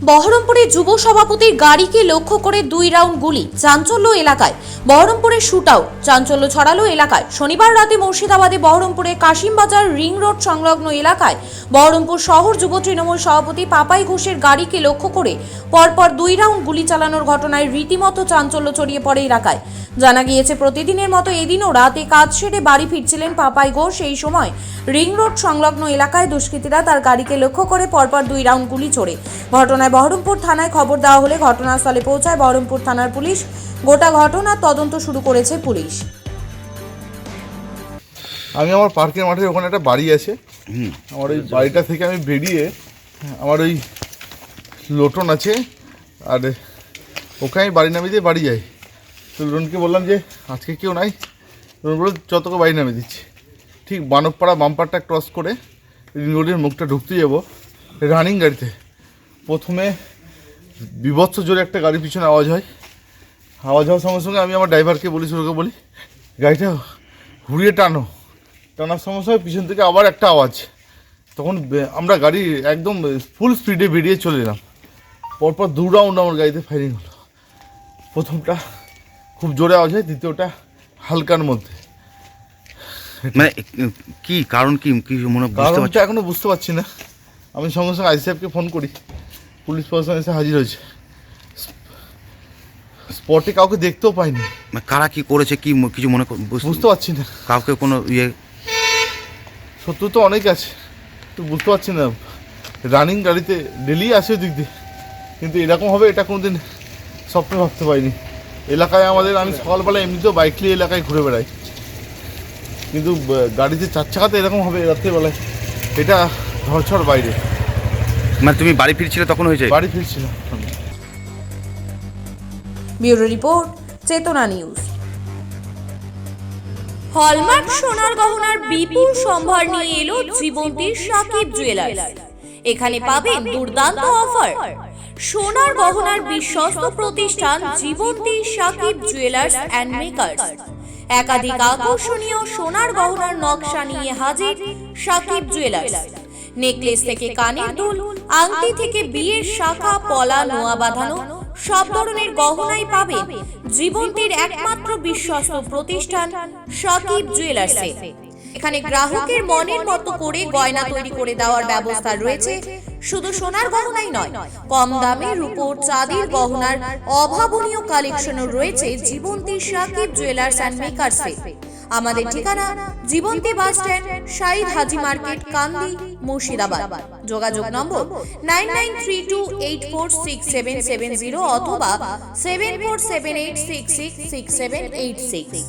বহরমপুরে যুব সভাপতির গাড়িকে লক্ষ্য করে 2 রাউন্ড গুলি, চাঞ্চল্য এলাকায়। বহরমপুরে শুট আউট, চাঞ্চল্য ছড়ালো এলাকায়। শনিবার রাতে মুর্শিদাবাদে বহরমপুরে কাশিমবাজার রিং রোড সংলগ্ন এলাকায় বহরমপুর শহর যুব তৃণমূল সভাপতি পাপাই ঘোষের গাড়িকে লক্ষ্য করে পরপর 2 রাউন্ড গুলি চালানোর ঘটনায় রীতিমতো চাঞ্চল্য ছড়িয়ে পড়ে এলাকায়। জানা গিয়েছে, প্রতিদিনের মতো এদিনও রাতে কাজ সেরে বাড়ি ফিরছিলেন পাপাই ঘোষ। এই সময় রিং রোড সংলগ্ন এলাকায় দুষ্কৃতীরা তার গাড়িকে লক্ষ্য করে পরপর 2 রাউন্ড গুলি ছোড়ে। ঘটনায় বহরমপুর থানায় খবর দেওয়া হলে ঘটনাস্থলে পৌঁছায় বহরমপুর থানার পুলিশ। গোটা ঘটনার তদন্ত শুরু করেছে পুলিশ। আমি আমার পার্কের মাঠে ওখানে একটা বাড়ি আছে, আমার ওই বাড়িটা থেকে আমি বেরিয়ে আমার ওই লোটন আছে, আর ওখানে আমি বাড়ি নামিয়ে দিয়ে বাড়ি যাই। তো লোটনকে বললাম যে আজকে কেউ নাই, লোটন বলল যতকে বাড়ি নামিয়ে দিচ্ছি। ঠিক বানবপাড়া বাম্পারটা ক্রস করে রোডের মুখটা ঢুকতে যাবো রানিং গাড়িতে, প্রথমে বিভৎস জোরে একটা গাড়ির পিছনে আওয়াজ হয়। আওয়াজ হওয়ার সঙ্গে সঙ্গে আমি আমার ড্রাইভারকে বলি, শুরুকে বলি গাড়িটা ঘুরিয়ে টানার সমস্যা হয়, পিছন থেকে আবার একটা আওয়াজ। তখন আমরা গাড়ি একদম ফুল স্পিডে বেরিয়ে চলে এলাম। পরপর 2 রাউন্ড আমার গাড়িতে ফায়ারিং হলো। প্রথমটা খুব জোরে আওয়াজ হয়, দ্বিতীয়টা হালকার মধ্যে। মানে কি কারণ, কি মনে কারণটা এখনো বুঝতে পারছি না। আমি সঙ্গে সঙ্গে আই সাহেবকে ফোন করি, পুলিশ প্রশাসন এসে হাজির হয়েছে। স্পটে কাউকে দেখতেও পাইনি। কারা কি করেছে কি কিছু মনে বুঝতে পারছি না। কাউকে কোনো শত্রু তো অনেক আছে, তো বুঝতে পারছি না। রানিং গাড়িতে ডেলি আসে দিক দিয়ে, কিন্তু এরকম হবে এটা কোনোদিন স্বপ্নে ভাবতে পারিনি। এলাকায় আমাদের, আমি সকালবেলা এমনিতেও বাইক নিয়ে এলাকায় ঘুরে বেড়াই, কিন্তু গাড়িতে 4 চাকাতে এরকম হবে রাত্রেবেলায়, এটা ধরছড় বাইরে। মানে তুমি বাড়ি ফিরছিলে তখন হয়েছে? বাড়ি ফিরছিলাম। ব্যুরো রিপোর্ট, চেতনা নিউজ। হলমার্ক সোনার গহনার বিপুল সম্ভার নিয়ে এলো জীবন্তীর সাকিব জুয়েলার্স। এখানে পাবেন দুর্দান্ত অফার। সোনার গহনার বিশ্বস্ত প্রতিষ্ঠান জীবন্তী সাকিব জুয়েলার্স অ্যান্ড মেকার্স। একাধিক আকর্ষণীয় সোনার গহনার নকশা নিয়ে হাজির সাকিব জুয়েলার্স। নেকলেস থেকে কানের দুল, আংটি থেকে বিয়ের শাখা, পলা, নোয়া বাঁধানো সব ধরনের গহনাই পাবেন জীবন্তীর একমাত্র বিশ্বস্ত প্রতিষ্ঠান সাকিব জুয়েলার্সে। এখানে গ্রাহকের মনের মতো করে গয়না তৈরি করে দেওয়ার ব্যবস্থা রয়েছে। শুধু সোনার গহনাই নয়, কম দামে রূপোর, চাঁদির গহনার অভাবনীয় কালেকশনও রয়েছে জীবন্তী সাকিব জুয়েলার্স অ্যান্ড মেকার্সে। আমাদের ঠিকানা জীবন্তী বাস স্ট্যান্ড, শাহিদ হাজি মার্কেট, কান্দি, মুর্শিদাবাদ। যোগাযোগ নম্বর 9932846770 অথবা 7478666786।